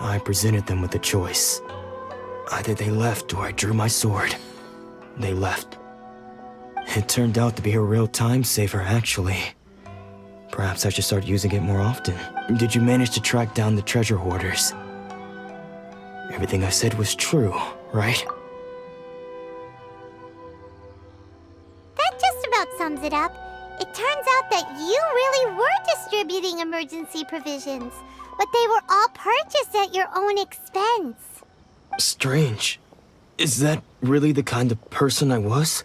I presented them with a choice. Either they left or I drew my sword. They left. It turned out to be a real time saver, actually. Perhaps I should start using it more often. Did you manage to track down the treasure hoarders? Everything I said was true, right? That just about sums it up. It turns out that you really were distributing emergency provisions, but they were all purchased at your own expense. Strange. Is that really the kind of person I was?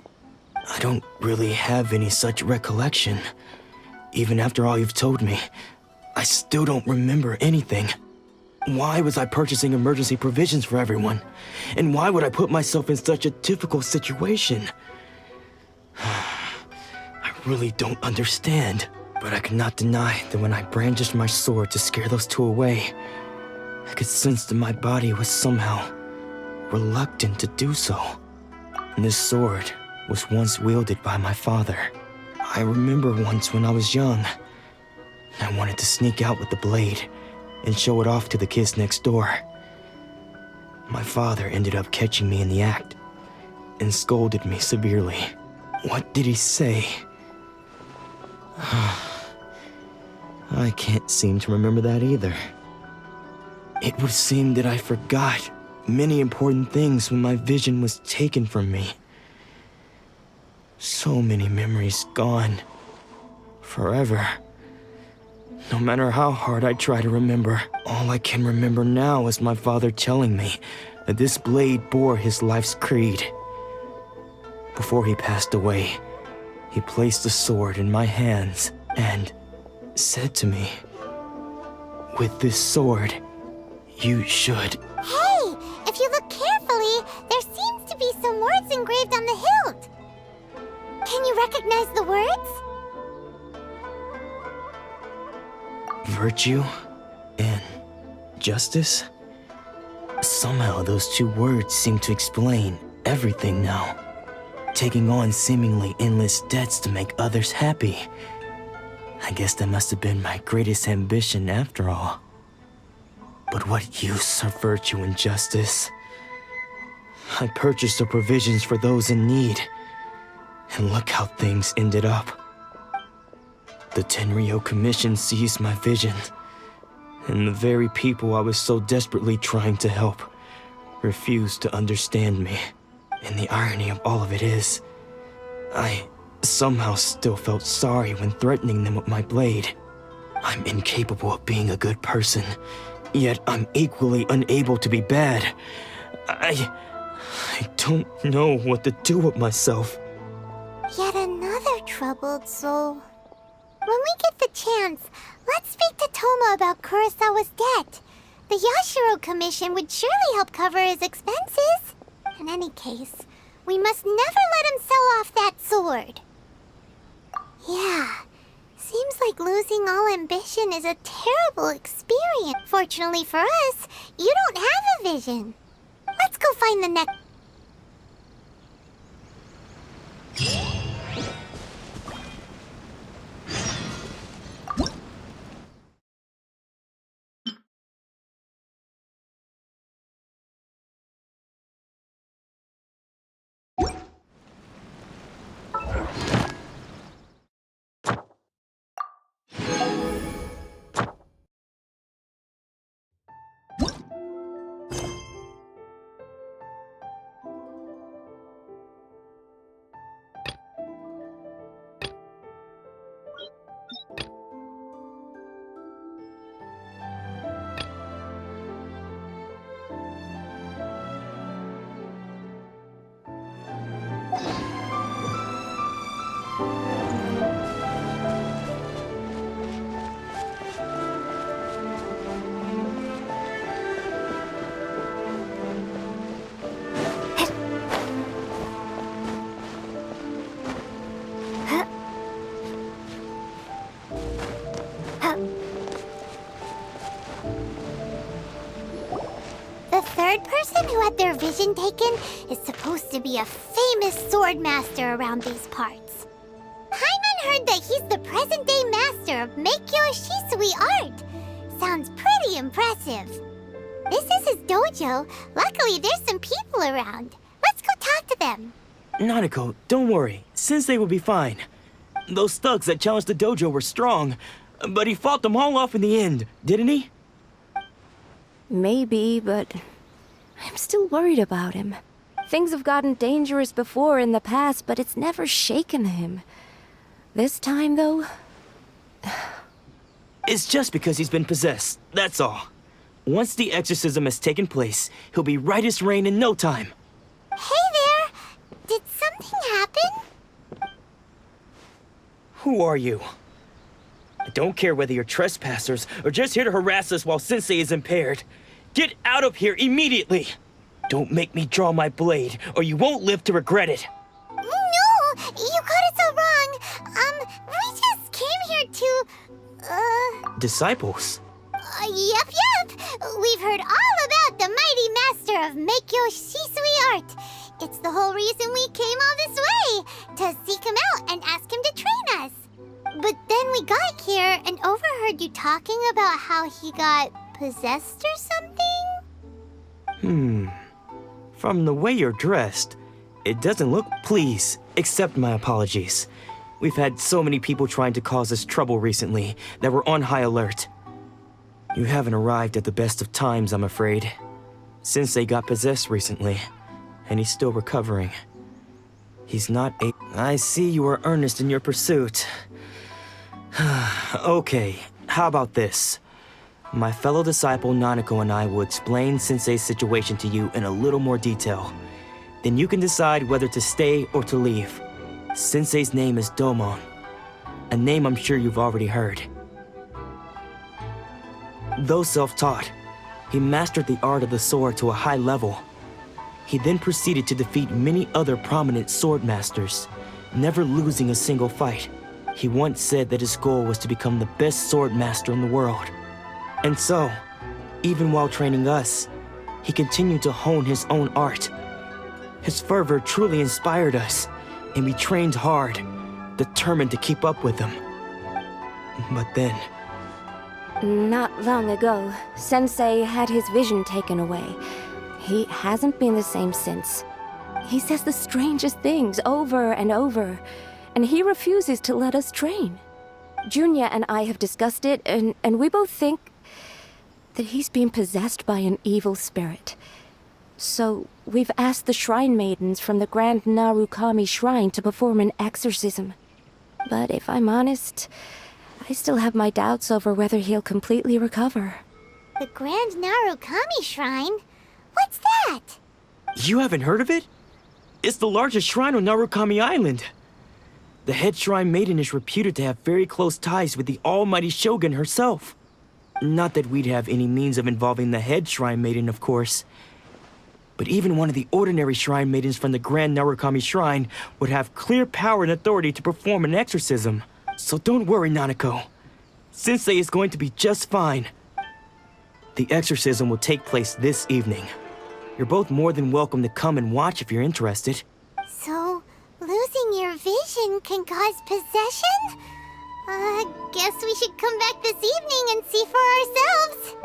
I don't really have any such recollection. Even after all you've told me, I still don't remember anything. Why was I purchasing emergency provisions for everyone? And why would I put myself in such a difficult situation? I really don't understand. But I cannot deny that when I brandished my sword to scare those two away, I could sense that my body was somehow reluctant to do so. And this sword was once wielded by my father. I remember once when I was young, I wanted to sneak out with the blade and show it off to the kids next door. My father ended up catching me in the act and scolded me severely. What did he say? I can't seem to remember that either. It would seem that I forgot many important things when my vision was taken from me. So many memories gone. Forever. No matter how hard I try to remember, all I can remember now is my father telling me that this blade bore his life's creed. Before he passed away, he placed the sword in my hands and said to me, "With this sword, you should..." Hey, if you look carefully, there seems to be some words engraved on the hilt. Can you recognize the words? Virtue and justice? Somehow those two words seem to explain everything now. Taking on seemingly endless debts to make others happy. I guess that must have been my greatest ambition after all. But what use are virtue and justice? I purchased the provisions for those in need, and look how things ended up. The Tenryo Commission seized my vision, and the very people I was so desperately trying to help refused to understand me. And the irony of all of it is, I somehow still felt sorry when threatening them with my blade. I'm incapable of being a good person, yet I'm equally unable to be bad. I don't know what to do with myself. Yet another troubled soul. When we get the chance, let's speak to Toma about Kurosawa's debt. The Yashiro Commission would surely help cover his expenses. In any case, we must never let him sell off that sword. Yeah, seems like losing all ambition is a terrible experience. Fortunately for us, you don't have a vision. Let's go find the next... The third person who had their vision taken is supposed to be a famous sword master around these parts. Paimon heard that he's the present-day master of Meikyo Shisui art. Sounds pretty impressive. This his dojo. Luckily, there's some people around. Let's go talk to them. Nanako, don't worry. Sensei will be fine. Those thugs that challenged the dojo were strong, but he fought them all off in the end, didn't he? Maybe, but I'm still worried about him. Things have gotten dangerous before in the past, but it's never shaken him. This time, though... It's just because he's been possessed, that's all. Once the exorcism has taken place, he'll be right as rain in no time. Hey there! Did something happen? Who are you? I don't care whether you're trespassers or just here to harass us while Sensei is impaired. Get out of here immediately! Don't make me draw my blade, or you won't live to regret it. No! You got it so wrong. We just came here to... Disciples? Yep. We've heard all about the mighty master of Meikyo Shisui art. It's the whole reason we came all this way, to seek him out and ask him to train us. But then we got here and overheard you talking about how he got possessed or something? From the way you're dressed, it doesn't look... Please, accept my apologies. We've had so many people trying to cause us trouble recently that we're on high alert. You haven't arrived at the best of times, I'm afraid. Sensei got possessed recently, and he's still recovering. He's not a... I see you are earnest in your pursuit. Okay, how about this? My fellow disciple Nanako and I will explain Sensei's situation to you in a little more detail. Then you can decide whether to stay or to leave. Sensei's name is Domon, a name I'm sure you've already heard. Though self-taught, he mastered the art of the sword to a high level. He then proceeded to defeat many other prominent sword masters, never losing a single fight. He once said that his goal was to become the best sword master in the world. And so, even while training us, he continued to hone his own art. His fervor truly inspired us, and we trained hard, determined to keep up with him. But then... Not long ago, Sensei had his vision taken away. He hasn't been the same since. He says the strangest things over and over, and he refuses to let us train. Junya and I have discussed it, and we both think that he's been possessed by an evil spirit. So we've asked the shrine maidens from the Grand Narukami Shrine to perform an exorcism. But if I'm honest, I still have my doubts over whether he'll completely recover. The Grand Narukami Shrine? What's that? You haven't heard of it? It's the largest shrine on Narukami Island. The head shrine maiden is reputed to have very close ties with the almighty Shogun herself. Not that we'd have any means of involving the head shrine maiden, of course. But even one of the ordinary shrine maidens from the Grand Narukami Shrine would have clear power and authority to perform an exorcism. So don't worry, Nanako. Sensei is going to be just fine. The exorcism will take place this evening. You're both more than welcome to come and watch if you're interested. So, losing your vision can cause possession? Guess we should come back this evening and see for ourselves.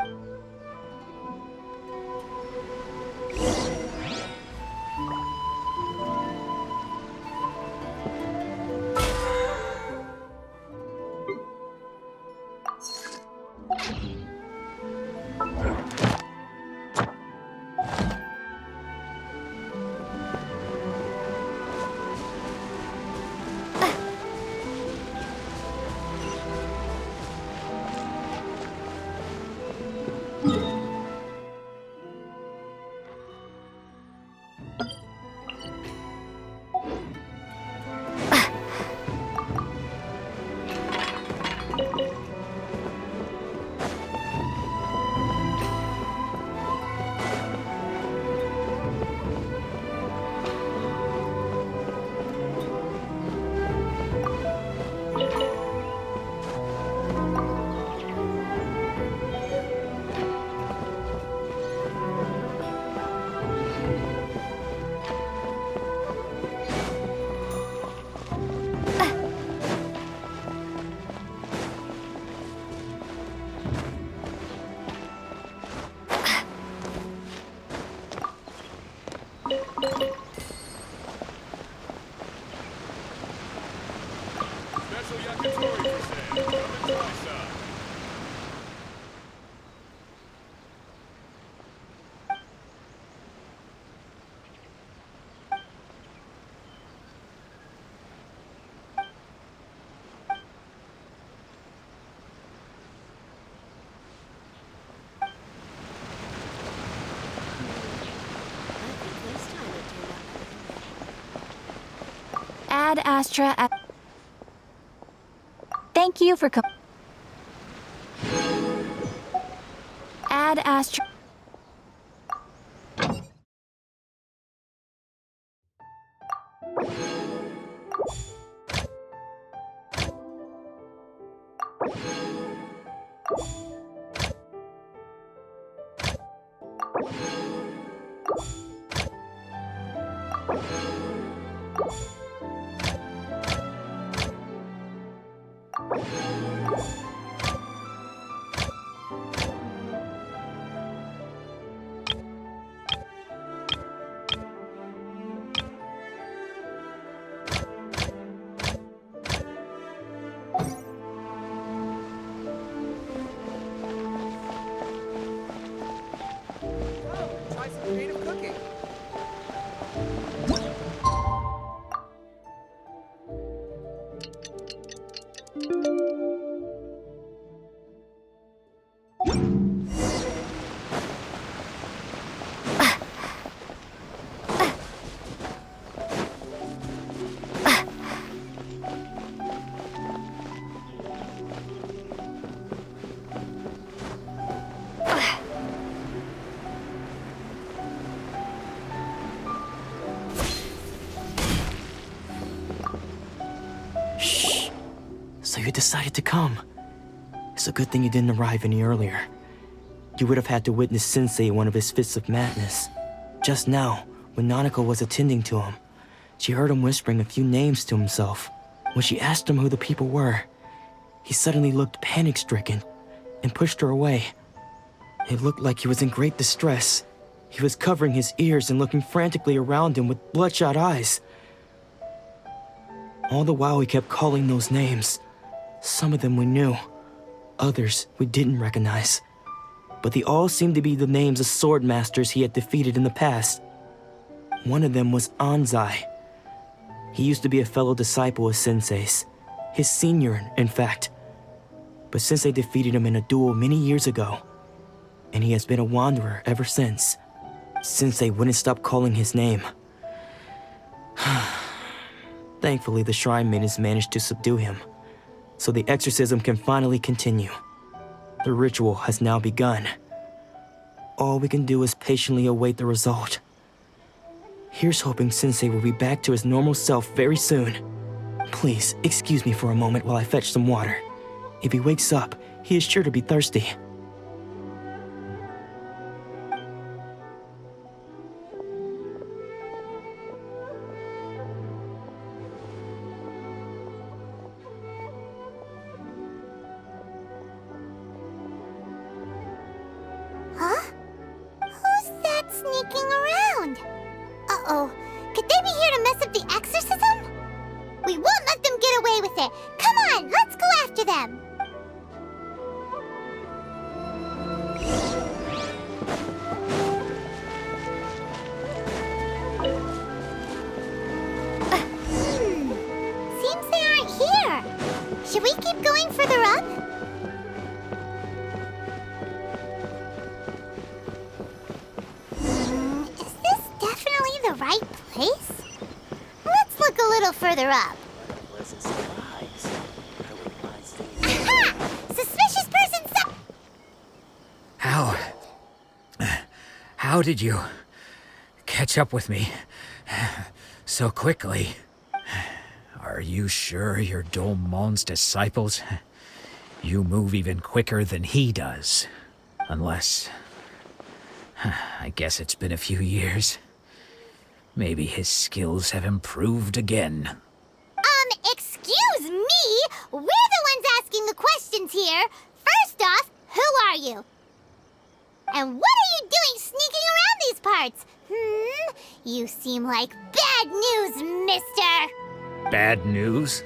Ad Astra. Thank you for Ad Astra. Try some creative cooking. Shh. So you decided to come. It's a good thing you didn't arrive any earlier. You would have had to witness Sensei in one of his fits of madness. Just now, when Nanako was attending to him, she heard him whispering a few names to himself. When she asked him who the people were, he suddenly looked panic-stricken and pushed her away. It looked like he was in great distress. He was covering his ears and looking frantically around him with bloodshot eyes. All the while he kept calling those names. Some of them we knew, others we didn't recognize. But they all seemed to be the names of sword masters he had defeated in the past. One of them was Anzai. He used to be a fellow disciple of Sensei's, his senior, in fact. But Sensei defeated him in a duel many years ago, and he has been a wanderer ever since. Sensei wouldn't stop calling his name. Thankfully, the shrine maidens managed to subdue him, so the exorcism can finally continue. The ritual has now begun. All we can do is patiently await the result. Here's hoping Sensei will be back to his normal self very soon. Please, excuse me for a moment while I fetch some water. If he wakes up, he is sure to be thirsty. Huh? Who's that sneaking around? Uh-oh. Could they be here to mess up the exorcism? We won't let them get away with it. Come on, let's go after them. Seems they aren't here. Should we keep going further up? Is this definitely the right place? Let's look a little further up. Aha! Suspicious person How did you catch up with me so quickly? Are you sure you're Domon's disciples? You move even quicker than he does. Unless... I guess it's been a few years. Maybe his skills have improved again. Excuse me? We're the ones asking the questions here. First off, who are you? And what are you doing sneaking around these parts? You seem like bad news, mister. Bad news?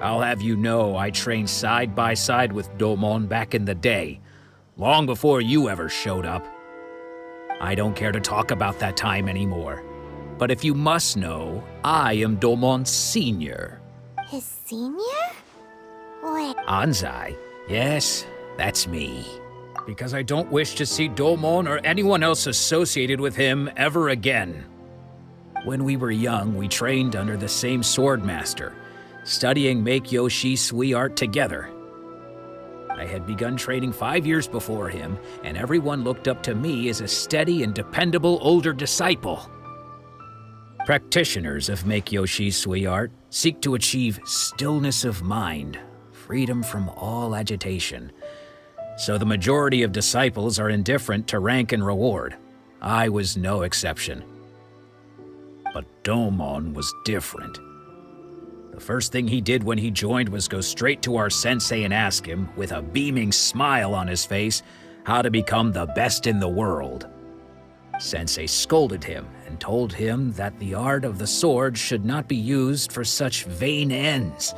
I'll have you know I trained side by side with Domon back in the day, long before you ever showed up. I don't care to talk about that time anymore. But if you must know, I am Domon's senior. His senior? Wait. Anzai? Yes, that's me. Because I don't wish to see Domon or anyone else associated with him ever again. When we were young, we trained under the same sword master, studying Meikyo Shisui art together. I had begun training 5 years before him, and everyone looked up to me as a steady and dependable older disciple. Practitioners of Meikyo Shisui art seek to achieve stillness of mind, freedom from all agitation. So the majority of disciples are indifferent to rank and reward. I was no exception. But Domon was different. The first thing he did when he joined was go straight to our sensei and ask him, with a beaming smile on his face, how to become the best in the world. Sensei scolded him and told him that the art of the sword should not be used for such vain ends.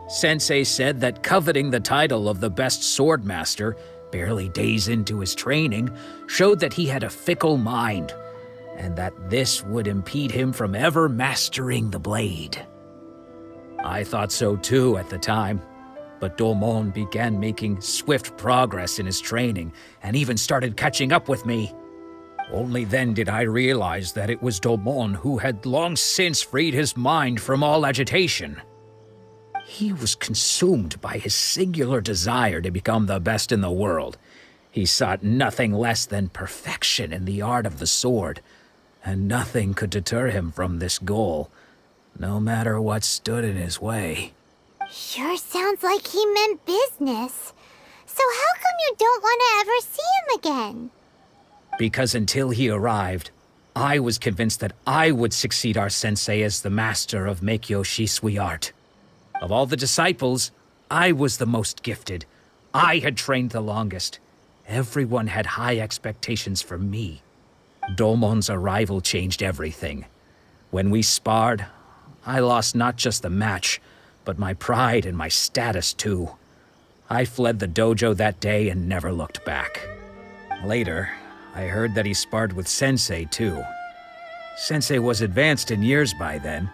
Sensei said that coveting the title of the best sword master, barely days into his training, showed that he had a fickle mind, and that this would impede him from ever mastering the blade. I thought so too at the time, but Domon began making swift progress in his training and even started catching up with me. Only then did I realize that it was Domon who had long since freed his mind from all agitation. He was consumed by his singular desire to become the best in the world. He sought nothing less than perfection in the art of the sword, and nothing could deter him from this goal, no matter what stood in his way. Sure sounds like he meant business. So how come you don't want to ever see him again? Because until he arrived, I was convinced that I would succeed our sensei as the master of Meikyo Shisui art. Of all the disciples, I was the most gifted. I had trained the longest. Everyone had high expectations for me. Domon's arrival changed everything. When we sparred, I lost not just the match, but my pride and my status too. I fled the dojo that day and never looked back. Later, I heard that he sparred with Sensei too. Sensei was advanced in years by then,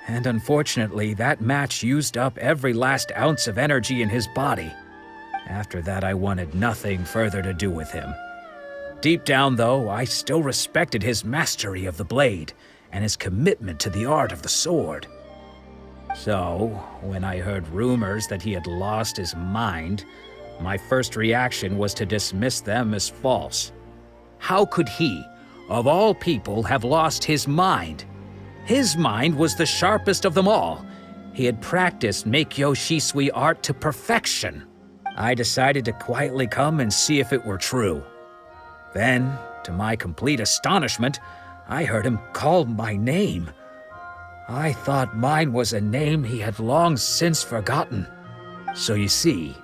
and unfortunately that match used up every last ounce of energy in his body. After that, I wanted nothing further to do with him. Deep down, though, I still respected his mastery of the blade and his commitment to the art of the sword. So, when I heard rumors that he had lost his mind, my first reaction was to dismiss them as false. How could he, of all people, have lost his mind? His mind was the sharpest of them all. He had practiced Meikyo Shisui art to perfection. I decided to quietly come and see if it were true. Then, to my complete astonishment, I heard him call my name. I thought mine was a name he had long since forgotten. So you see,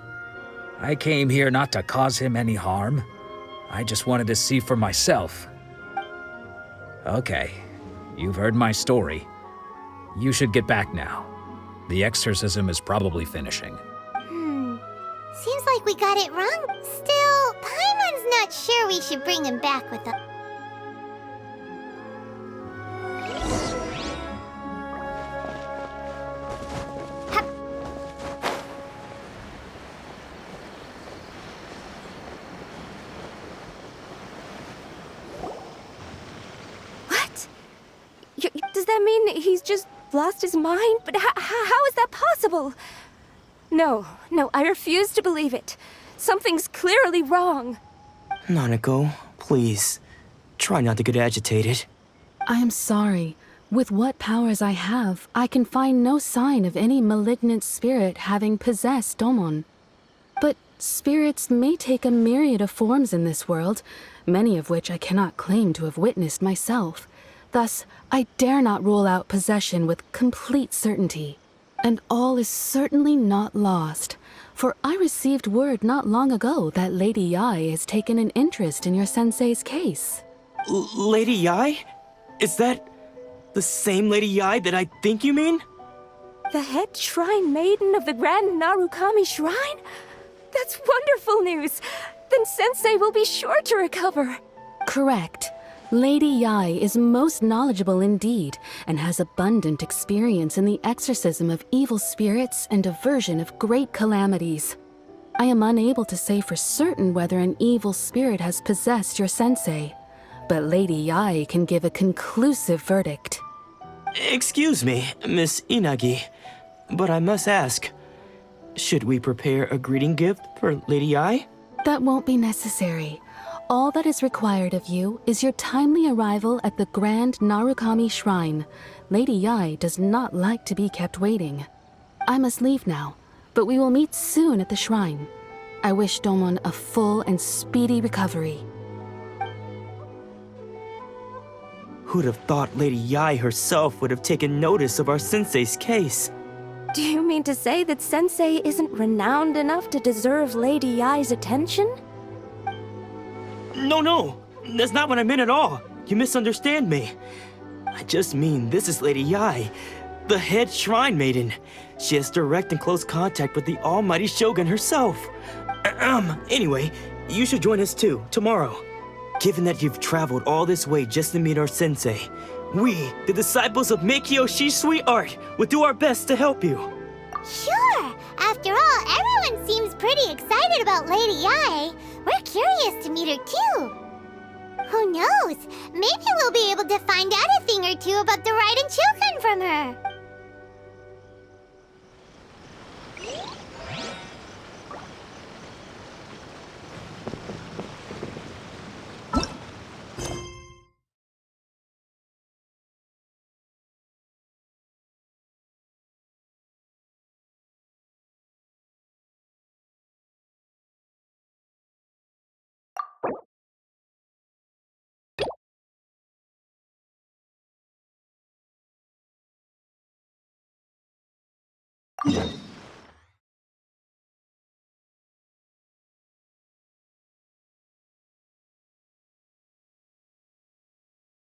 I came here not to cause him any harm. I just wanted to see for myself. Okay, you've heard my story. You should get back now. The exorcism is probably finishing. Seems like we got it wrong. Still, Paimon's not sure we should bring him back with us. What? Does that mean he's just lost his mind? But how is that possible? No, I refuse to believe it. Something's clearly wrong. Nanako, please, try not to get agitated. I am sorry. With what powers I have, I can find no sign of any malignant spirit having possessed Domon. But spirits may take a myriad of forms in this world, many of which I cannot claim to have witnessed myself. Thus, I dare not rule out possession with complete certainty. And all is certainly not lost, for I received word not long ago that Lady Yai has taken an interest in your sensei's case. Lady Yai? Is that the same Lady Yai that I think you mean? The head shrine maiden of the Grand Narukami Shrine? That's wonderful news! Then Sensei will be sure to recover. Correct. Lady Yai is most knowledgeable indeed, and has abundant experience in the exorcism of evil spirits and aversion of great calamities. I am unable to say for certain whether an evil spirit has possessed your sensei, but Lady Yai can give a conclusive verdict. Excuse me, Miss Inagi, but I must ask, should we prepare a greeting gift for Lady Ai? That won't be necessary. All that is required of you is your timely arrival at the Grand Narukami Shrine. Lady Yai does not like to be kept waiting. I must leave now, but we will meet soon at the shrine. I wish Domon a full and speedy recovery. Who'd have thought Lady Yai herself would have taken notice of our sensei's case? Do you mean to say that Sensei isn't renowned enough to deserve Lady Yai's attention? No, that's not what I meant at all. You misunderstand me. I just mean this is Lady Yai, the head shrine maiden. She has direct and close contact with the almighty Shogun herself. Anyway, you should join us too, tomorrow. Given that you've traveled all this way just to meet our sensei, we, the disciples of Meikyo Shisui Art, will do our best to help you. Sure! After all, everyone seems pretty excited about Lady Yai. We're curious to meet her too. Who knows? Maybe we'll be able to find out a thing or two about the Raiden children from her.